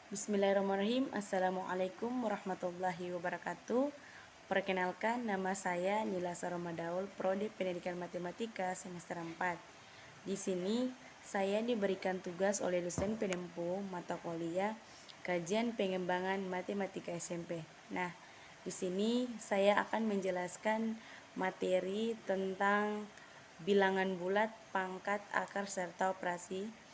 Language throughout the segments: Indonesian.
Bismillahirrahmanirrahim. Assalamualaikum warahmatullahi wabarakatuh. Perkenalkan, nama saya Nila Saromadaul, Prodi Pendidikan Matematika semester 4. Di sini saya diberikan tugas oleh dosen penempuh mata kuliah Kajian Pengembangan Matematika SMP. Nah, di sini saya akan menjelaskan materi tentang bilangan bulat, pangkat, akar, serta operasi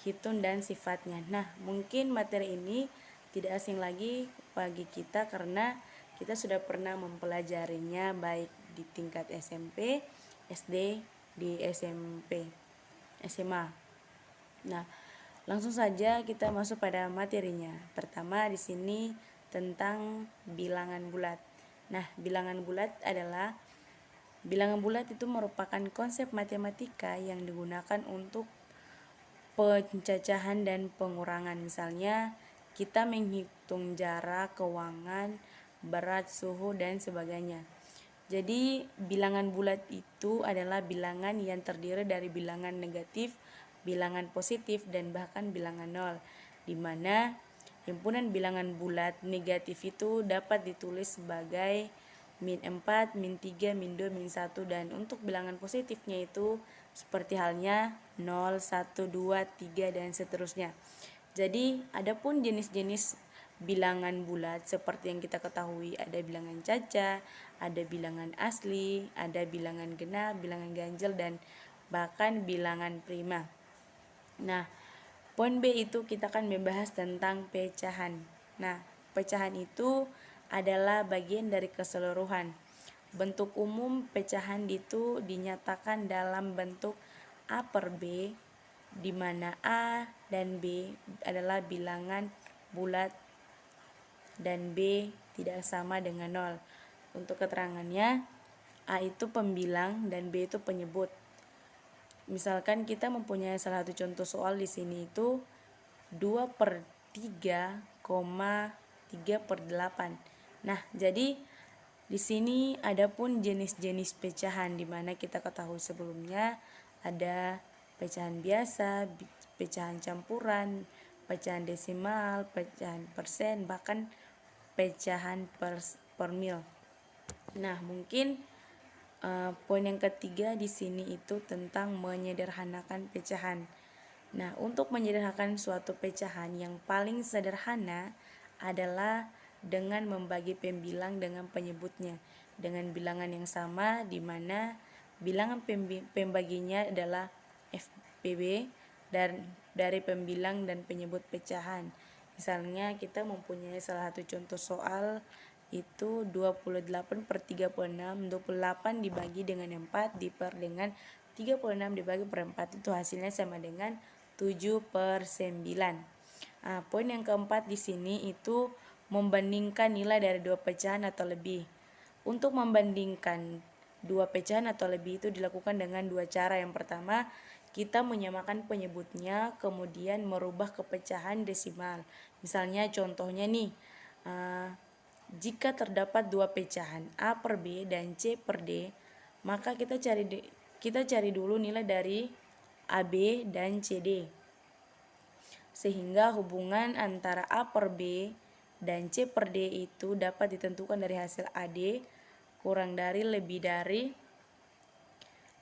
hitung dan sifatnya. Nah, mungkin materi ini tidak asing lagi bagi kita karena kita sudah pernah mempelajarinya baik di tingkat SMP, SD, di SMP, SMA. Nah, langsung saja kita masuk pada materinya. Pertama di sini tentang bilangan bulat. Nah, bilangan bulat itu merupakan konsep matematika yang digunakan untuk pencacahan dan pengurangan. Misalnya kita menghitung jarak, keuangan, berat, suhu, dan sebagainya. Jadi bilangan bulat itu adalah bilangan yang terdiri dari bilangan negatif, bilangan positif, dan bahkan bilangan nol, di mana himpunan bilangan bulat negatif itu dapat ditulis sebagai min 4, min 3, min 2, min 1, dan untuk bilangan positifnya itu seperti halnya 0, 1, 2, 3, dan seterusnya. Jadi adapun jenis-jenis bilangan bulat seperti yang kita ketahui, ada bilangan caca, ada bilangan asli, ada bilangan genap, bilangan ganjil, dan bahkan bilangan prima. Nah, poin B itu kita akan membahas tentang pecahan. Nah, pecahan itu adalah bagian dari keseluruhan. Bentuk umum pecahan itu dinyatakan dalam bentuk A per B, di mana A dan B adalah bilangan bulat dan B tidak sama dengan 0. Untuk keterangannya, A itu pembilang dan B itu penyebut. Misalkan kita mempunyai salah satu contoh soal di sini itu 2/3, 3/8. Nah, jadi di sini adapun jenis-jenis pecahan di mana kita ketahui sebelumnya ada pecahan biasa, pecahan campuran, pecahan desimal, pecahan persen, bahkan pecahan per mil. Nah, mungkin poin yang ketiga di sini itu tentang menyederhanakan pecahan. Nah, untuk menyederhanakan suatu pecahan yang paling sederhana adalah dengan membagi pembilang dengan penyebutnya dengan bilangan yang sama, di mana bilangan pembaginya adalah FPB dan dari pembilang dan penyebut pecahan. Misalnya kita mempunyai salah satu contoh soal itu 28/36, 28 dibagi dengan 4 diper dengan 36 dibagi per 4 itu hasilnya sama dengan 7/9. Nah, poin yang keempat di sini itu membandingkan nilai dari dua pecahan atau lebih. Untuk membandingkan dua pecahan atau lebih itu dilakukan dengan dua cara. Yang pertama, kita menyamakan penyebutnya, kemudian merubah ke pecahan desimal. Misalnya contohnya nih, jika terdapat dua pecahan A per B dan C per D, maka kita cari dulu nilai dari AB dan CD. Sehingga hubungan antara A per B dan C per D itu dapat ditentukan dari hasil AD kurang dari lebih dari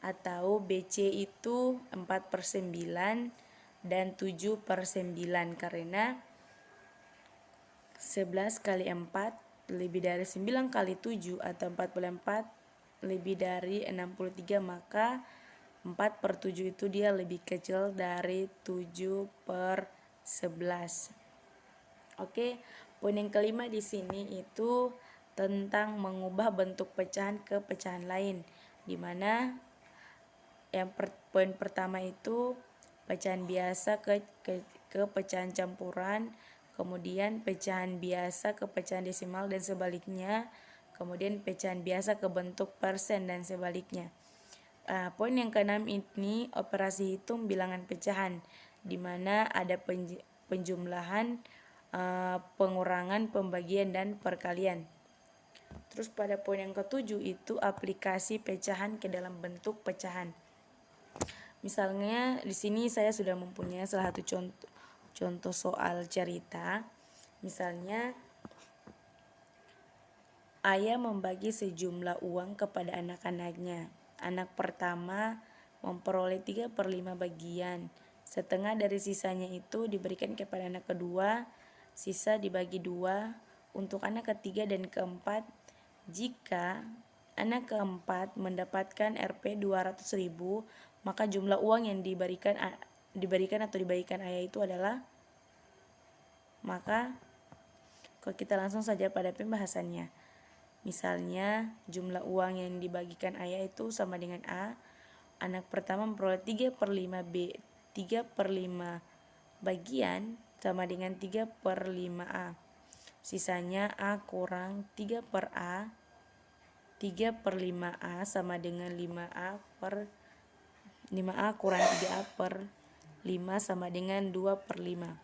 atau BC itu 4/9 dan 7/9 karena 11 kali 4 lebih dari 9 kali 7 atau 44 lebih dari 63, maka 4/7 itu dia lebih kecil dari 7/11. Oke, poin yang kelima di sini itu tentang mengubah bentuk pecahan ke pecahan lain, di mana poin pertama itu pecahan biasa ke pecahan campuran, kemudian pecahan biasa ke pecahan desimal dan sebaliknya, kemudian pecahan biasa ke bentuk persen dan sebaliknya. Poin yang keenam ini operasi hitung bilangan pecahan, di mana ada penjumlahan, pengurangan, pembagian, dan perkalian. Terus pada poin yang ketujuh itu aplikasi pecahan ke dalam bentuk pecahan. Misalnya di sini saya sudah mempunyai salah satu contoh soal cerita, Misalnya, ayah membagi sejumlah uang kepada anak-anaknya. Anak pertama memperoleh 3/5 bagian. Setengah dari sisanya itu diberikan kepada anak kedua, sisa dibagi 2 untuk anak ketiga dan keempat. Jika anak keempat mendapatkan Rp 200.000, maka jumlah uang yang diberikan atau dibagikan ayah itu adalah, maka kalau kita langsung saja pada pembahasannya. Misalnya jumlah uang yang dibagikan ayah itu sama dengan A. Anak pertama memperoleh 3/5 bagian sama dengan 3/5A. Sisanya A kurang 3/A. 3/5A sama dengan 5A kurang 3A/5 sama dengan 2/5.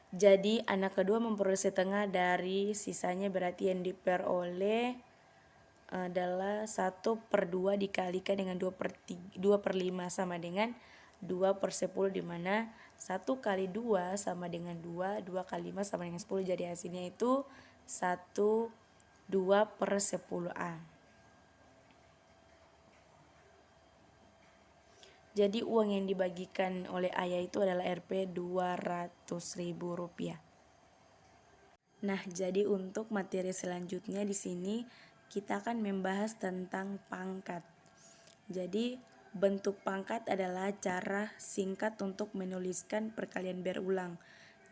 Jadi anak kedua memperoleh setengah dari sisanya, berarti yang diperoleh adalah 1/2 dikalikan dengan 2/5 sama dengan 2/10, di mana 1 kali 2 sama dengan 2, 2 kali 5 sama dengan 10, jadi hasilnya itu 2/10A. Jadi uang yang dibagikan oleh ayah itu adalah Rp 200.000. Nah, jadi untuk materi selanjutnya di sini kita akan membahas tentang pangkat. Jadi bentuk pangkat adalah cara singkat untuk menuliskan perkalian berulang.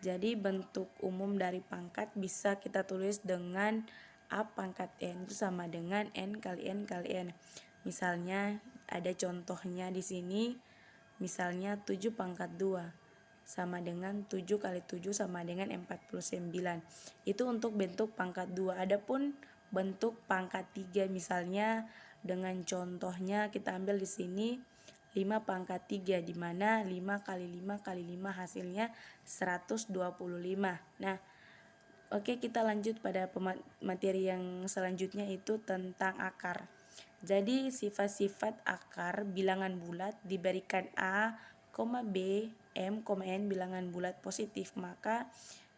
Jadi bentuk umum dari pangkat bisa kita tulis dengan A pangkat N itu sama dengan N kali N kali N. Misalnya ada contohnya di sini, misalnya 7 pangkat 2 sama dengan 7 kali 7 sama dengan 49. Itu untuk bentuk pangkat 2. Adapun bentuk pangkat 3, misalnya dengan contohnya kita ambil di sini 5 pangkat 3, di mana 5 kali 5 kali 5 hasilnya 125. Nah, oke, kita lanjut pada materi yang selanjutnya, itu tentang akar. Jadi sifat-sifat akar bilangan bulat diberikan A, B, M, N bilangan bulat positif, maka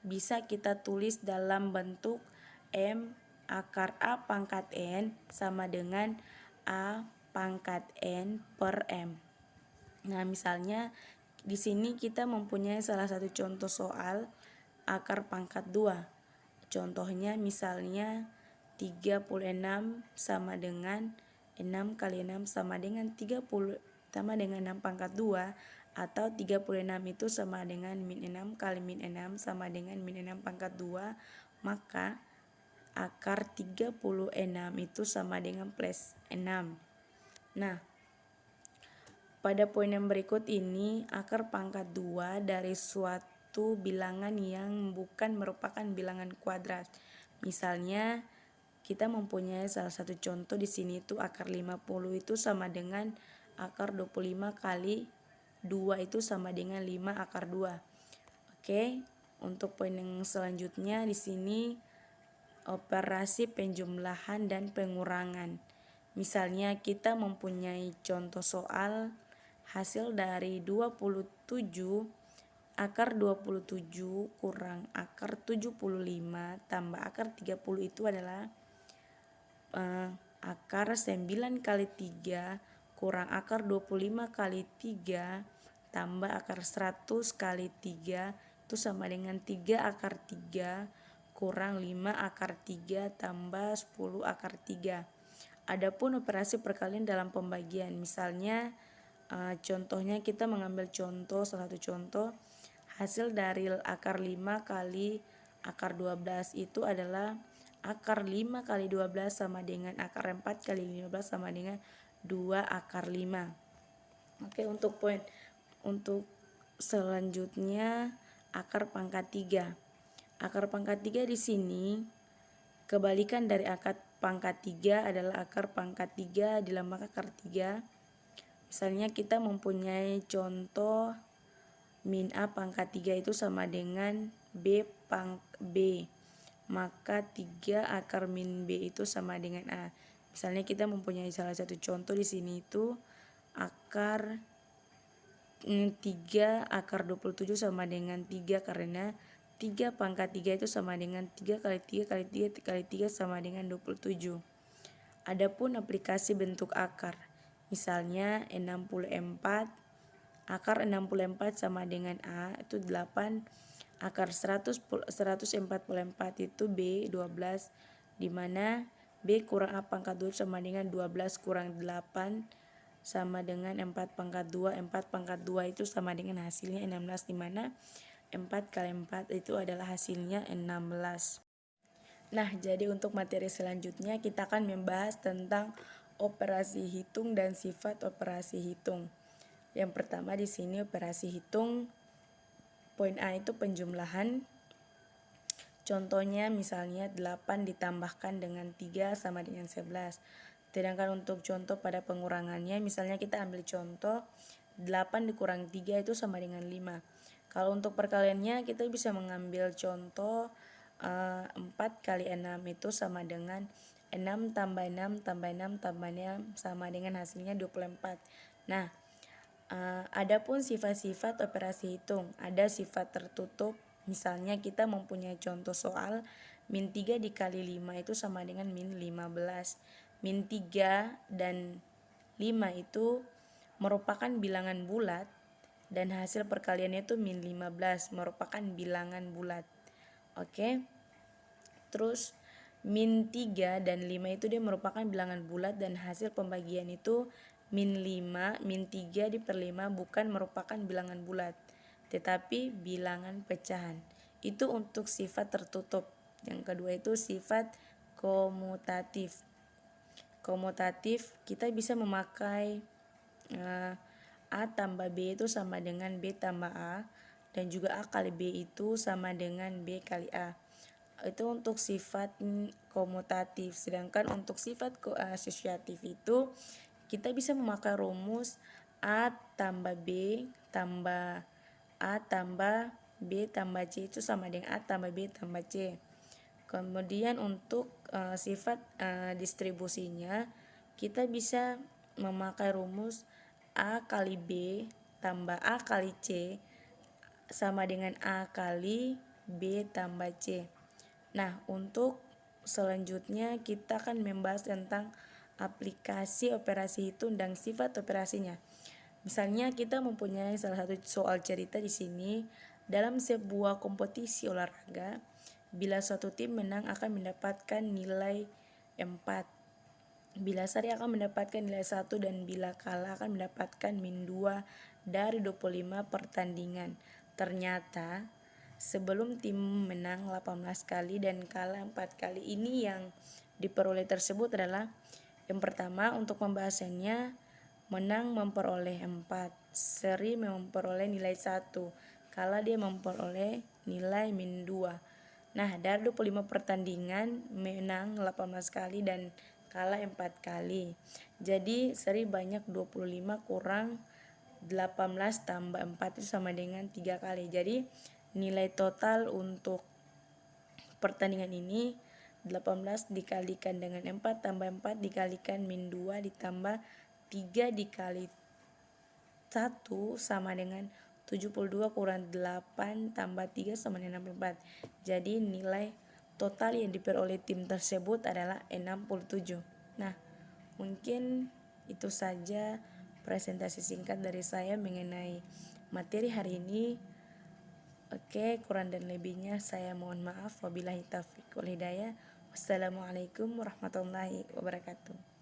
bisa kita tulis dalam bentuk M akar A pangkat N sama dengan A pangkat N per M. Nah, misalnya di sini kita mempunyai salah satu contoh soal akar pangkat 2. Contohnya misalnya 36 sama dengan 6 kali 6 sama dengan 30 sama dengan 6 pangkat 2, atau 36 itu sama dengan min 6 kali min 6 sama dengan min 6 pangkat 2, maka akar 36 itu sama dengan plus 6. Nah, pada poin yang berikut ini, akar pangkat 2 dari suatu bilangan yang bukan merupakan bilangan kuadrat. Misalnya kita mempunyai salah satu contoh di sini itu akar 50 itu sama dengan akar 25 kali 2 itu sama dengan 5 akar 2. Oke, untuk poin yang selanjutnya di sini operasi penjumlahan dan pengurangan. Misalnya kita mempunyai contoh soal hasil dari 27 akar 27 kurang akar 75 tambah akar 30 itu adalah akar 9 kali 3 kurang akar 25 kali 3 tambah akar 100 kali 3 itu sama dengan 3 akar 3 kurang 5 akar 3 tambah 10 akar 3. Adapun operasi perkalian dalam pembagian, misalnya contohnya kita mengambil contoh, salah satu contoh hasil dari akar 5 kali akar 12 itu adalah akar 5 kali 12 sama dengan akar 4 kali 15 sama dengan 2 akar 5. Oke, untuk selanjutnya akar pangkat 3. Akar pangkat 3 di sini kebalikan dari akar pangkat 3 adalah akar pangkat 3 dilambang akar 3. Misalnya kita mempunyai contoh min A pangkat 3 itu sama dengan B maka 3 akar min B itu sama dengan A. Misalnya kita mempunyai salah satu contoh di sini itu akar 3 akar 27 sama dengan 3, karena 3 pangkat 3 itu sama dengan 3 kali 3 kali 3 kali 3 sama dengan 27. Adapun aplikasi bentuk akar, misalnya 64, akar 64 sama dengan A itu 8, akar 144 itu B 12, di mana B kurang A pangkat 2 sama dengan 12 kurang 8 sama dengan 4 pangkat 2. 4 pangkat 2 itu sama dengan hasilnya 16, di mana 4 kali 4 itu adalah hasilnya 16. Nah, jadi untuk materi selanjutnya kita akan membahas tentang operasi hitung dan sifat operasi hitung. Yang pertama di sini operasi hitung, poin A itu penjumlahan. Contohnya misalnya 8 ditambahkan dengan 3 sama dengan 11. Sedangkan untuk contoh pada pengurangannya, misalnya kita ambil contoh 8 dikurang 3 itu sama dengan 5. Kalau untuk perkaliannya kita bisa mengambil contoh 4 kali 6 itu sama dengan 6 tambah 6 tambah 6 tambah 6 sama dengan hasilnya 24. Nah, adapun sifat-sifat operasi hitung, ada sifat tertutup. Misalnya kita mempunyai contoh soal min 3 dikali 5 itu sama dengan min 15. Min 3 dan 5 itu merupakan bilangan bulat dan hasil perkaliannya itu min 15 merupakan bilangan bulat. Oke. Terus min 3 dan 5 itu dia merupakan bilangan bulat dan hasil pembagian itu min 5, min 3 per 5 bukan merupakan bilangan bulat, tetapi bilangan pecahan. Itu untuk sifat tertutup. Yang kedua itu sifat komutatif. Komutatif kita bisa memakai A tambah B itu sama dengan B tambah A, dan juga A kali B itu sama dengan B kali A. Itu untuk sifat komutatif. Sedangkan untuk sifat asosiatif itu kita bisa memakai rumus A tambah B tambah A tambah B tambah C itu sama dengan A tambah B tambah C. Kemudian untuk sifat distribusinya kita bisa memakai rumus A kali B tambah A kali C sama dengan A kali B tambah C. Nah, untuk selanjutnya kita akan membahas tentang aplikasi operasi hitung dan sifat operasinya. Misalnya kita mempunyai salah satu soal cerita di sini, dalam sebuah kompetisi olahraga, bila suatu tim menang akan mendapatkan nilai 4. Bila seri akan mendapatkan nilai 1 dan bila kalah akan mendapatkan min 2 dari 25 pertandingan. Ternyata sebelum tim menang 18 kali dan kalah 4 kali, ini yang diperoleh tersebut adalah yang pertama untuk pembahasannya, menang memperoleh 4, seri memperoleh nilai 1, kalah dia memperoleh nilai min 2. Nah, dari 25 pertandingan menang 18 kali dan kalah 4 kali. Jadi seri banyak 25 kurang 18 tambah 4 itu sama dengan 3 kali. Jadi nilai total untuk pertandingan ini 18 dikalikan dengan 4 tambah 4 dikalikan min 2 ditambah 3 dikali 1 sama dengan 72 kurang 8 tambah 3 sama dengan 64. Jadi nilai total yang diperoleh tim tersebut adalah 67. Nah, mungkin itu saja presentasi singkat dari saya mengenai materi hari ini. Oke, kurang dan lebihnya saya mohon maaf. Wabillahi taufiq wal hidayah. Wassalamualaikum warahmatullahi wabarakatuh.